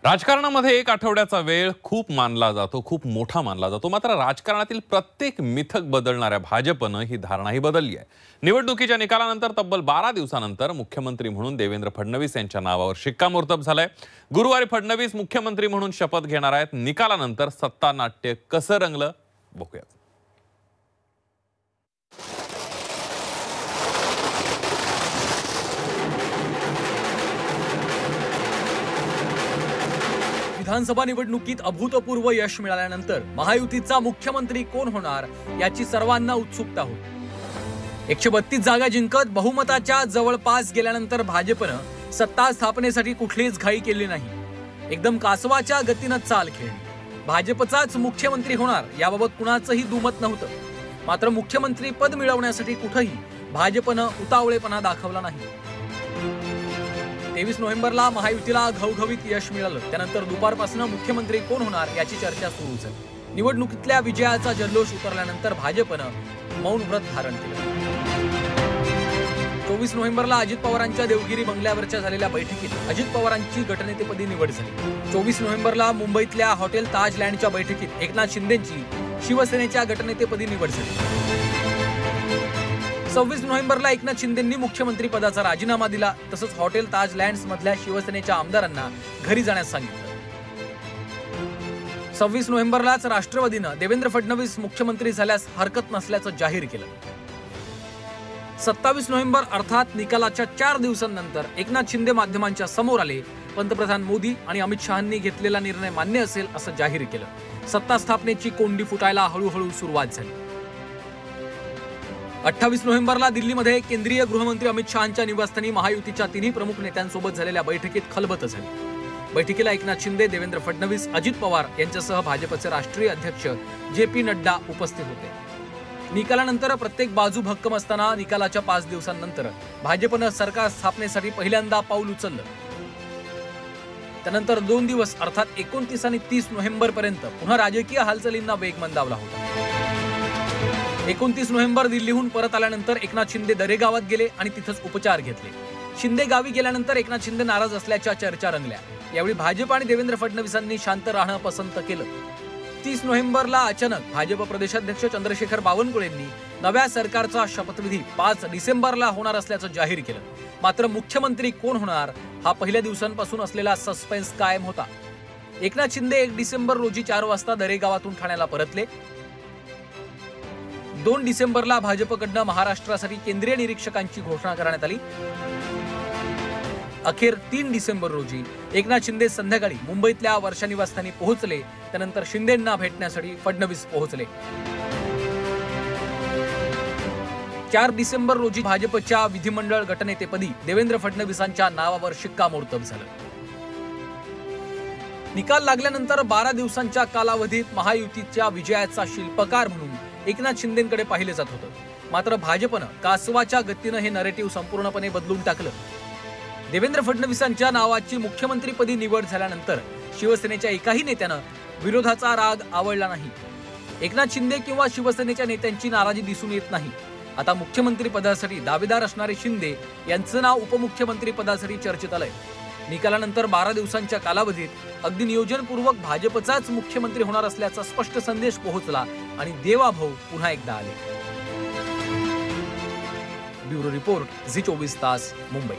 राजकारणामध्ये एक आठवड्याचा वेळ खूप मानला जातो, खूप मोठा मानला जातो। मात्र राजकारणातील प्रत्येक मिथक बदलणाऱ्या भाजपनं ही धारणाही बदलली आहे। निवडणुकीच्या निकालानंतर तब्बल 12 दिवसानंतर मुख्यमंत्री म्हणून देवेंद्र फडणवीस यांच्या नावावर शिक्कामोर्तब झालंय। गुरुवारी फडणवीस मुख्यमंत्री म्हणून शपथ घेणार आहेत। निकालानंतर सत्ता नाट्य कसं रंगलं बघूया। विधानसभा निवडणुकीत अभूतपूर्व यश मिळाल्यानंतर महायुतीचा मुख्यमंत्री कोण होणार याची सर्वांना उत्सुकता होती। 132 जागा जिंकत बहुमताच्या जवळपास गेल्यानंतर भाजपनं सत्ता स्थापनेसाठी कुठलीच घाई केली नाही। एकदम कासवाच्या गतीनं चाल खेळली। भाजपचाच मुख्यमंत्री होणार याबाबत कुणाचंही दुमत नव्हतं। मात्र मुख्यमंत्री पद मिळवण्यासाठी कुठेही भाजपनं उतावळेपणा दाखवला नाही। 23 नोव्हेंबरला महायुतीला घवघवीत यश मिळालं। त्यानंतर दुपारपासून मुख्यमंत्री कोण होणार याची चर्चा सुरू झाली। निवडणुकीतल्या विजयाचा जल्लोष उतरल्यानंतर भाजपनं मौन व्रत धारण केलं। 24 नोव्हेंबरला अजित पवारांच्या देवगिरी बंगल्यावरच्या झालेल्या बैठकीत अजित पवारांची गटनेतेपदी निवड झाली। 24 नोव्हेंबरला मुंबईतल्या हॉटेल ताजलँडच्या बैठकीत एकनाथ शिंदेंची शिवसेनेच्या गटनेतेपदी निवड झाली। 26 नोव्हेंबरला एकनाथ शिंदेंनी मुख्यमंत्री पदाचा राजीनामा दिला। तसंच हॉटेल ताज लँड्स मधल्या शिवसेनेच्या आमदारांना घरी जाण्यास सांगितलं। 26 नोव्हेंबरलाच राष्ट्रवादीनं देवेंद्र फडणवीस मुख्यमंत्री झाल्यास हरकत नसल्याचं जाहीर केलं। 27 नोव्हेंबर अर्थात निकालाच्या 4 दिवसांनंतर एकनाथ शिंदे माध्यमांच्या समोर आले। पंतप्रधान मोदी आणि अमित शहांनी घेतलेला निर्णय मान्य असेल असं जाहीर केलं। सत्ता स्थापनेची कोंडी फुटायला हळूहळू सुरुवात झाली। 28 नोव्हेंबरला दिल्लीमध्ये केंद्रीय गृहमंत्री अमित शहांच्या निवासस्थानी महायुतीच्या तिन्ही प्रमुख नेत्यांसोबत झालेल्या बैठकीत खलबत झाली। बैठकीला एकनाथ शिंदे, देवेंद्र फडणवीस, अजित पवार यांच्यासह भाजपचे राष्ट्रीय अध्यक्ष जे.पी. नड्डा उपस्थित होते। निकालानंतर प्रत्येक बाजू भक्कम असताना निकालाच्या 5 दिवसांनंतर भाजपनं सरकार स्थापनेसाठी पहिल्यांदा पाऊल उचललं। त्यानंतर 2 दिवस अर्थात 29 आणि 30 नोव्हेंबर पर्यंत पुन्हा राजकीय हालचालींना वेग मंदावला होता। 29 नोव्हेंबर दिल्लीहून परत आल्यानंतर एकनाथ शिंदे दरेगावात गेले आणि तिथंच उपचार घेतले। शिंदे गावी गेल्यानंतर एकनाथ शिंदे नाराज असल्याच्या चर्चा रंगल्या। यावेळी भाजप आणि देवेंद्र फडणवीसांनी शांत राहणं पसंत केलं। 30 नोव्हेंबरला अचानक भाजप प्रदेशाध्यक्ष चंद्रशेखर बावनकुळेंनी नव्या सरकारचा शपथविधी 5 डिसेंबरला होणार असल्याचं जाहीर केलं। मात्र मुख्यमंत्री कोण होणार हा पहिल्या दिवसांपासून असलेला सस्पेन्स कायम होता। एकनाथ शिंदे 1 डिसेंबर रोजी 4 वाजता दरेगावातून ठाण्याला परतले। 2 डिसेंबरला भाजपकडनं महाराष्ट्रासाठी केंद्रीय निरीक्षकांची घोषणा करण्यात आली। अखेर 3 डिसेंबर रोजी एकनाथ शिंदे संध्याकाळी मुंबईतल्या वर्षा निवासस्थानी पोहोचले। त्यानंतर शिंदेंना भेटण्यासाठी फडणवीस पोहोचले। 4 डिसेंबर रोजी भाजपच्या विधिमंडळ गटनेतेपदी देवेंद्र फडणवीसांच्या नावावर शिक्कामोर्तब झालं। निकाल लागल्यानंतर 12 दिवसांच्या कालावधीत महायुतीच्या विजयाचा शिल्पकार म्हणून एकनाथ शिंदेंकडे पाहिले जात होतं। मात्र भाजपनं कासवाच्या गतीनं हे नरेटिव्ह संपूर्णपणे बदलून टाकलं। देवेंद्र फडणवीसांच्या नावाची मुख्यमंत्रीपदी निवड झाल्यानंतर शिवसेनेच्या एकाही नेत्यानं विरोधाचा राग आवळला नाही। एकनाथ शिंदे किंवा शिवसेनेच्या नेत्यांची नाराजी दिसून येत नाही। आता मुख्यमंत्री पदासाठी दावेदार असणारे शिंदे यांचं नाव उपमुख्यमंत्री पदासाठी चर्चेत आलंय। निकालानंतर 12 दिवसांच्या कालावधीत अगदी नियोजनपूर्वक भाजपचाच मुख्यमंत्री होणार असल्याचा स्पष्ट संदेश पोहोचला आणि देवाभाऊ पुन्हा एकदा आले। ब्युरो रिपोर्ट, झी 24 तास, मुंबई।